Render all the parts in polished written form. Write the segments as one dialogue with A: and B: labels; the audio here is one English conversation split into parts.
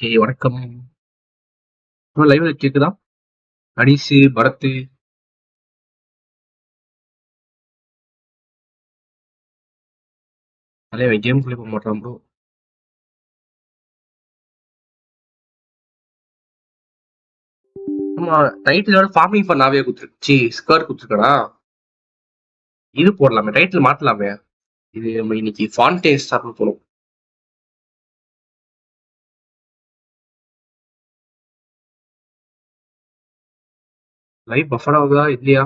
A: ஏய் வணக்கம். ப்ரோ லைவ்ல கேக்குதா? அனீஸு, பரத்து. தலைவன் கேம் ப்ளே பண்ண மாட்டான் ப்ரோ. ஆமா, டைட்டிலோட ஃபார்மிங் ஃபார் நாவே குடுத்துருக்கு. ஸ்கர்ட் குடுத்துருக்கடா. இது போடலாமே, டைட்டில் மாத்தலாமே. இது நம்ம இன்னைக்கு ஃபான்டேஸ் சாப்பிட போறோம். லைவ் பஃபர் ஆகுதா இல்லையா?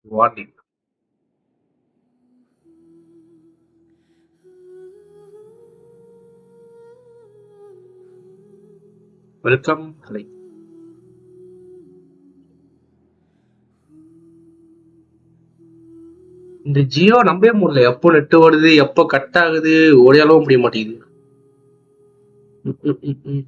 A: வார்னிங். வெல்கம். ஹலை. இந்த ஜியோ நம்பவே முடியல. எப்போ நெட் வருது, எப்போ கட் ஆகுது, ஓடியாலும் முடிய மாட்டேங்குது. ம், ம், ம், ம்.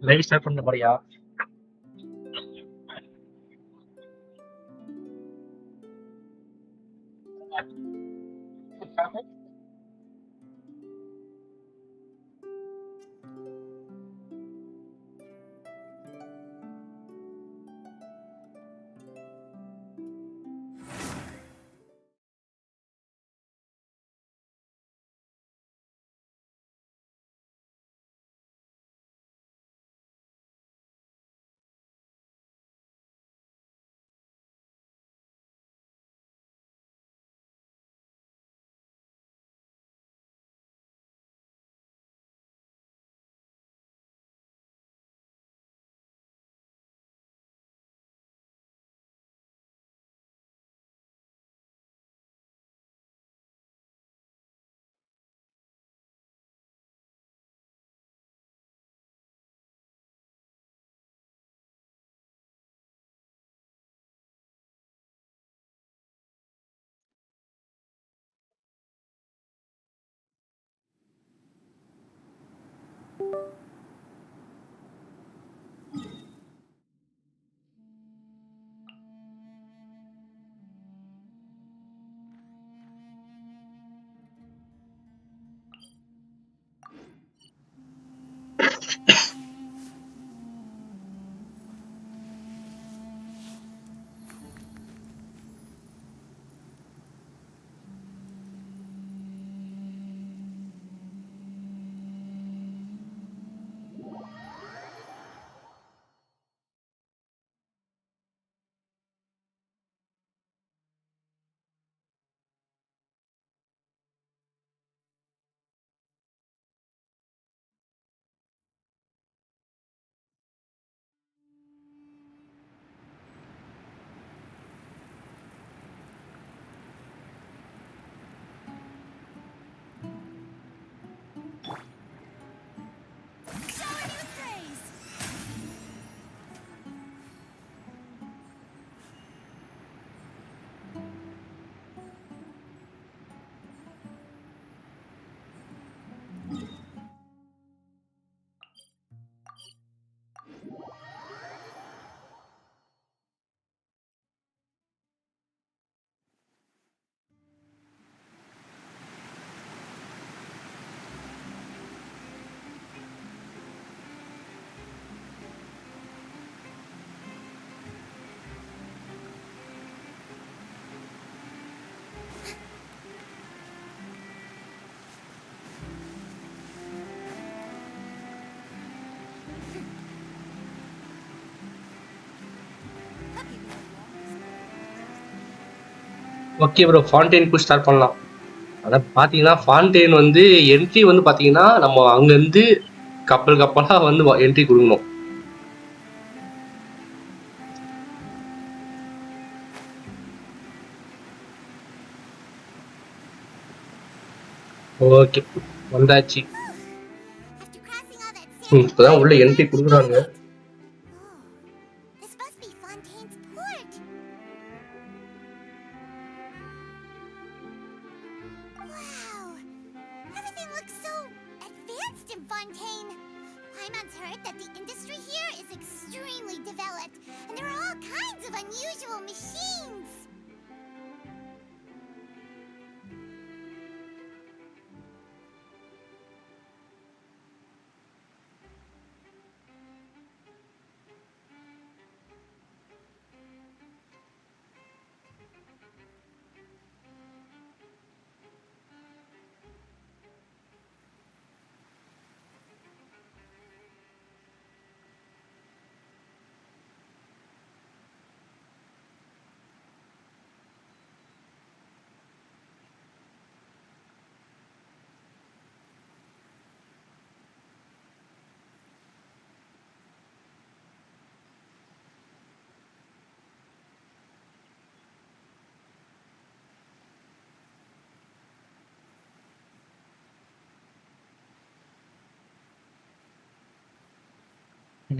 A: லைவ் ஸ்டார்ட் பண்ண மாதிரியா? Okay bro. ஃபான்டைனுக்கு ஸ்டார்ட் பண்ணலாம். ஆனா பாத்தீங்கன்னா, ஃபான்டைன் வந்து என்ட்ரி வந்து பாத்தீங்கன்னா, நம்ம அங்கருந்து கப்பல் கப்பலா வந்து என்ட்ரி குடுக்கணும். ஓகே. வந்தாச்சு.
B: After crossing all that sand,
A: இப்பதான் உள்ள என்ட்ரி குடுக்குறாங்க.
B: oh, this must be Fontaine's port. Wow, everything looks so advanced in Fontaine. Paimon's heard that the industry here is extremely developed, and there are all kinds of unusual machines.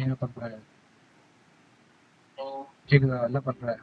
A: என்ன பண்ற? கேக்குதா? என்ன பண்ற?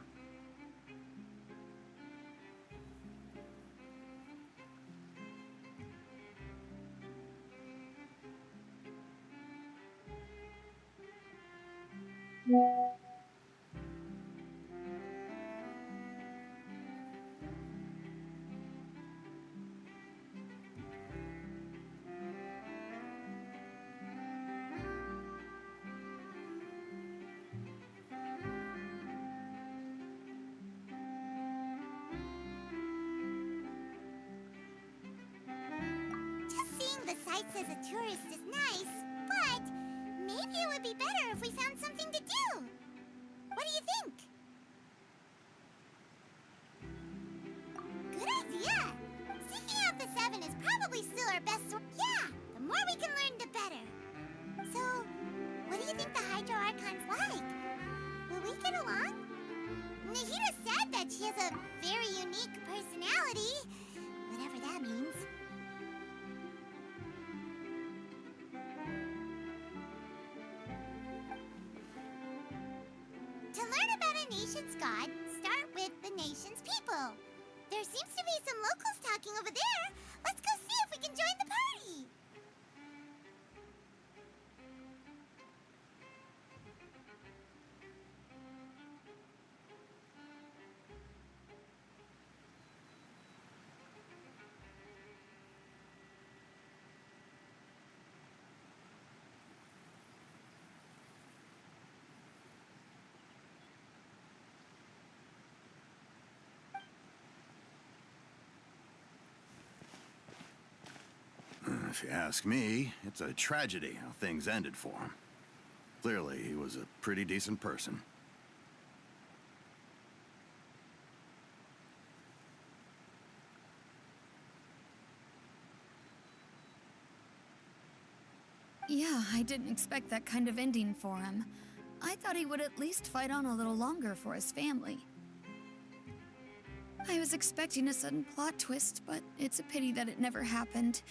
B: Just seeing the sights as a tourist is nice, but maybe it would be better if we found something to do. What do you think? Good idea. Seeking out the seven is probably still our best source. Yeah, the more we can learn, the better. So, what do you think the Hydro Archon's like? Will we get along? Nahida said that she has a very unique personality, whatever that means. To learn about a nation's god, start with the nation's people. There seems to be some locals talking over there. Let's go see if we can join the party.
C: If you ask me, it's a tragedy how things ended for him. Clearly, he was a pretty decent person.
D: Yeah, I didn't expect that kind of ending for him. I thought he would at least fight on a little longer for his family. I was expecting a sudden plot twist, but it's a pity that it never happened.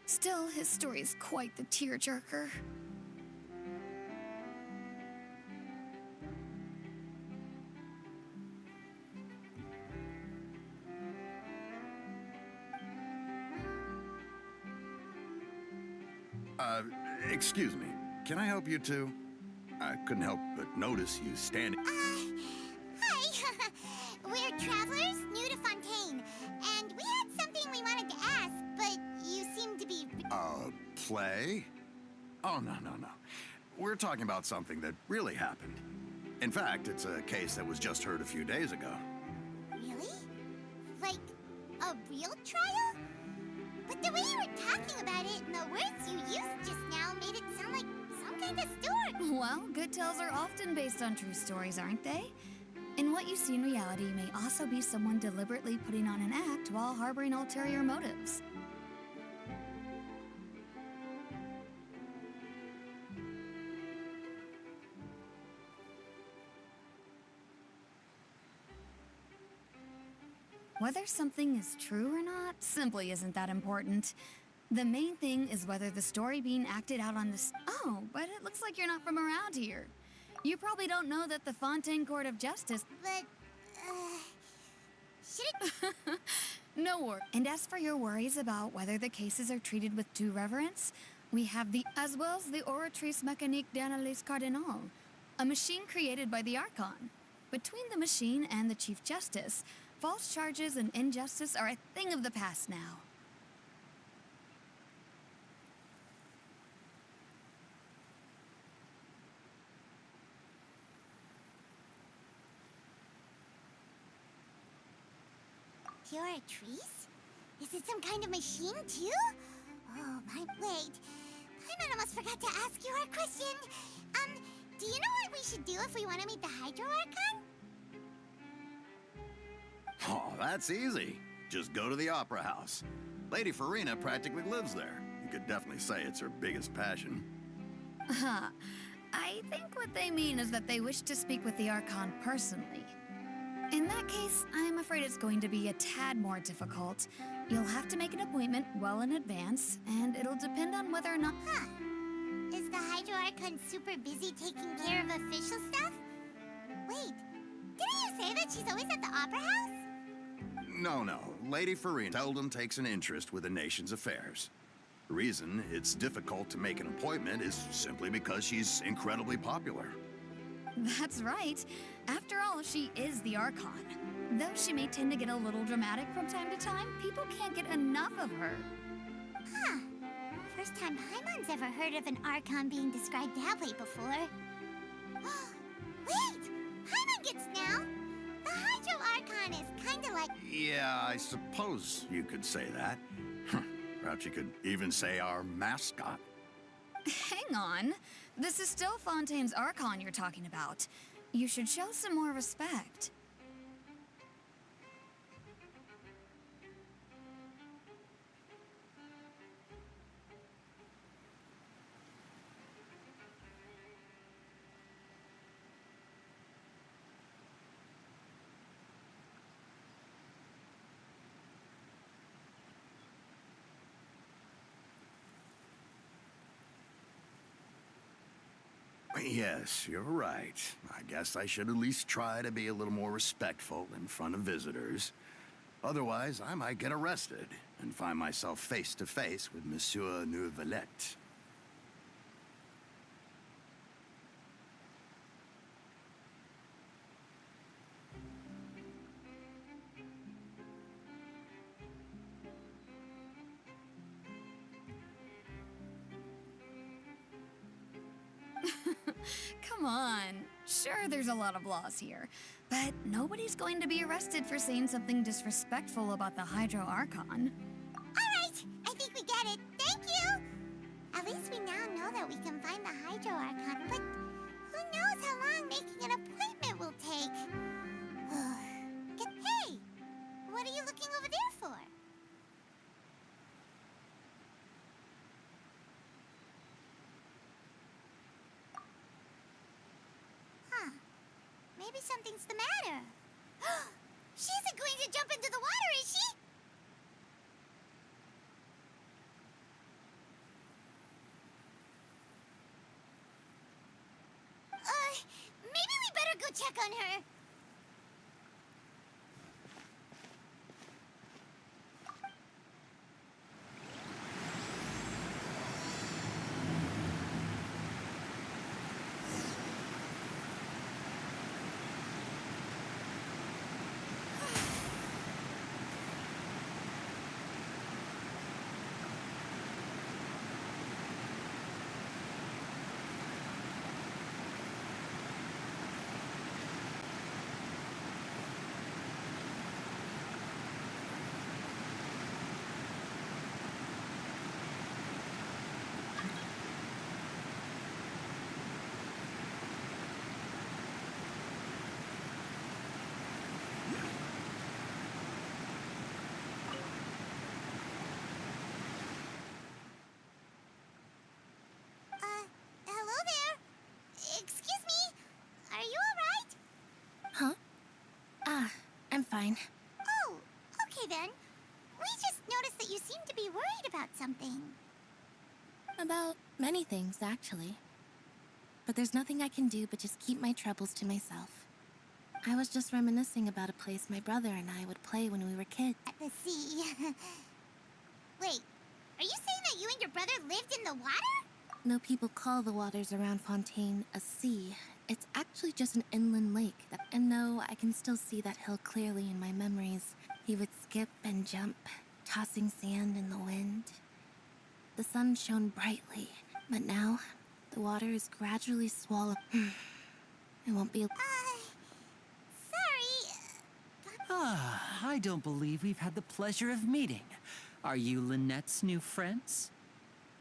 D: Still, his story's quite the tearjerker.
C: Excuse me. Can I help you too? I couldn't help but notice you standing.
B: Hi. We're travelers new to Fontaine, and we had something we wanted to ask, but you seem to be...
C: Play? Oh, no. We're talking about something that really happened. In fact, it's a case that was just heard a few days ago.
B: Really? Like, a real trial? But the way you were talking about it and the words you used just now made it sound like some kind of story.
D: Well, good tales are often based on true stories, aren't they? And what you see in reality may also be someone deliberately putting on an act while harboring ulterior motives. Whether something is true or not simply isn't that important. The main thing is whether the story being acted out on this. Oh, but it looks like you're not from around here. You probably don't know that the Fontaine Court of Justice.
B: But, should it?
D: No worries. And as for your worries about whether the cases are treated with due reverence, we have as well as the Oratrice Mécanique d'Analyse Cardinal, a machine created by the Archon. Between the machine and the Chief Justice, false charges and injustice are a thing of the past now.
B: Oratrice? Is it some kind of machine, too? Oh, wait. I almost forgot to ask you our question. Do you know what we should do if we want to meet the Hydro Archon?
C: Oh, that's easy. Just go to the Opera House. Lady Farina practically lives there. You could definitely say it's her biggest passion.
D: Huh. I think what they mean is that they wish to speak with the Archon personally. In that case, I'm afraid it's going to be a tad more difficult. You'll have to make an appointment well in advance, and it'll depend on whether or not.
B: Huh. Is the Hydro Archon super busy taking care of official stuff? Wait, didn't you say that she's always at the Opera House?
C: No. Lady Farina seldom takes an interest with the nation's affairs. The reason it's difficult to make an appointment is simply because she's incredibly popular.
D: That's right. After all, she is the Archon. Though she may tend to get a little dramatic from time to time, people can't get enough of her.
B: Huh. First time Paimon's ever heard of an Archon being described that way before. Wait! Paimon gets now! The Hydro Archon is kinda like...
C: Yeah, I suppose you could say that. Perhaps you could even say our mascot.
D: Hang on. This is still Fontaine's Archon you're talking about. You should show some more respect.
C: Yes, you're right. I guess I should at least try to be a little more respectful in front of visitors. Otherwise, I might get arrested and find myself face to face with Monsieur Neuvillette.
D: Come on. Sure, there's a lot of laws here, but nobody's going to be arrested for saying something disrespectful about the Hydro Archon.
B: Alright, I think we get it. Thank you! At least we now know that we can find the Hydro Archon, but who knows how long making an appointment will take? Hey! What are you looking over there for? Huh. Maybe something's the matter. She isn't going to jump into the water, is she? Maybe we better go check on her.
E: fine.
B: Oh, okay then. We just noticed that you seem to be worried about something.
E: About many things, actually. But there's nothing I can do but just keep my troubles to myself. I was just reminiscing about a place my brother and I would play when we were kids.
B: At the sea. Wait, are you saying that you and your brother lived in the water?
E: No, people call the waters around Fontaine a sea. It's actually just an inland lake. And no, I can still see that hill clearly in my memories. He would skip and jump, tossing sand in the wind. The sun shone brightly, but now the water is gradually swallowed. It won't be.
B: Sorry.
F: Ah, I don't believe we've had the pleasure of meeting. Are you Lynette's new friends?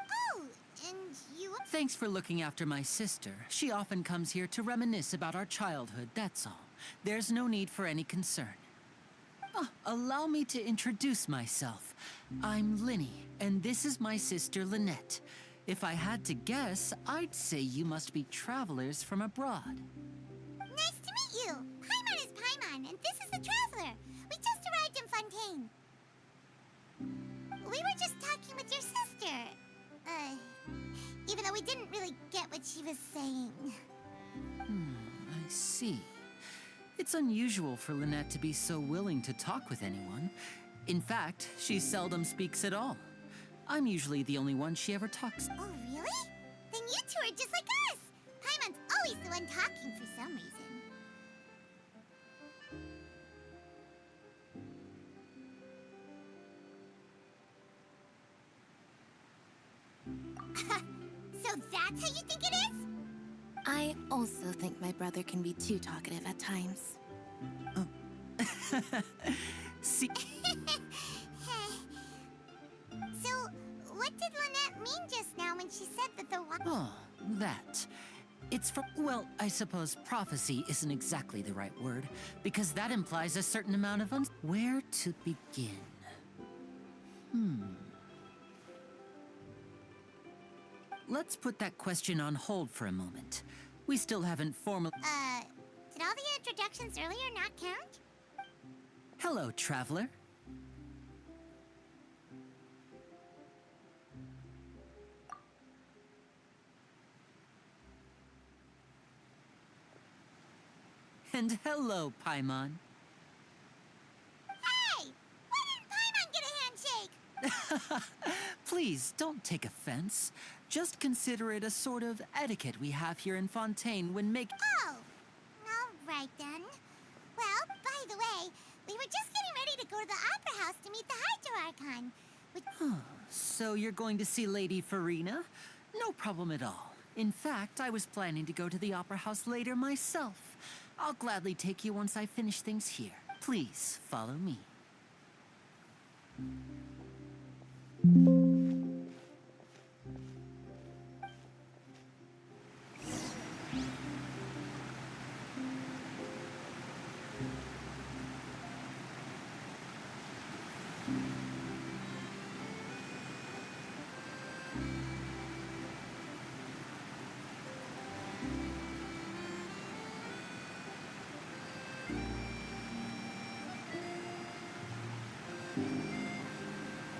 B: Oh, and you...
F: Thanks for looking after my sister. She often comes here to reminisce about our childhood, that's all. There's no need for any concern. Oh, allow me to introduce myself. I'm Linny, and this is my sister Lynette. If I had to guess, I'd say you must be travelers from abroad.
B: Nice to meet you. Paimon is Paimon, and this is the Traveler. We just arrived in Fontaine. We were just talking with your sister. Even though we didn't really get what she was saying.
F: I see. It's unusual for Lynette to be so willing to talk with anyone. In fact, she seldom speaks at all. I'm usually the only one she ever talks to.
B: Oh, really? Then you two are just like us. Paimon's always the one talking for some reason. So that's how you think it is?
E: I also think my brother can be too talkative at times.
F: See,
B: So, what did Lynette mean just now when she said that the wa-
F: oh, that. It's from, well, I suppose prophecy isn't exactly the right word, because that implies a certain amount of where to begin? Let's put that question on hold for a moment. We still haven't formally...
B: did all the introductions earlier not count?
F: Hello, traveler. And hello, Paimon.
B: Hey! Why didn't Paimon get a handshake?
F: Please, don't take offense. Just consider it a sort of etiquette we have here in Fontaine when
B: Oh, all right then. Well, by the way, we were just getting ready to go to the Opera House to meet the Hydro Archon. Which...
F: So you're going to see Lady Farina? No problem at all. In fact, I was planning to go to the Opera House later myself. I'll gladly take you once I finish things here. Please, follow me.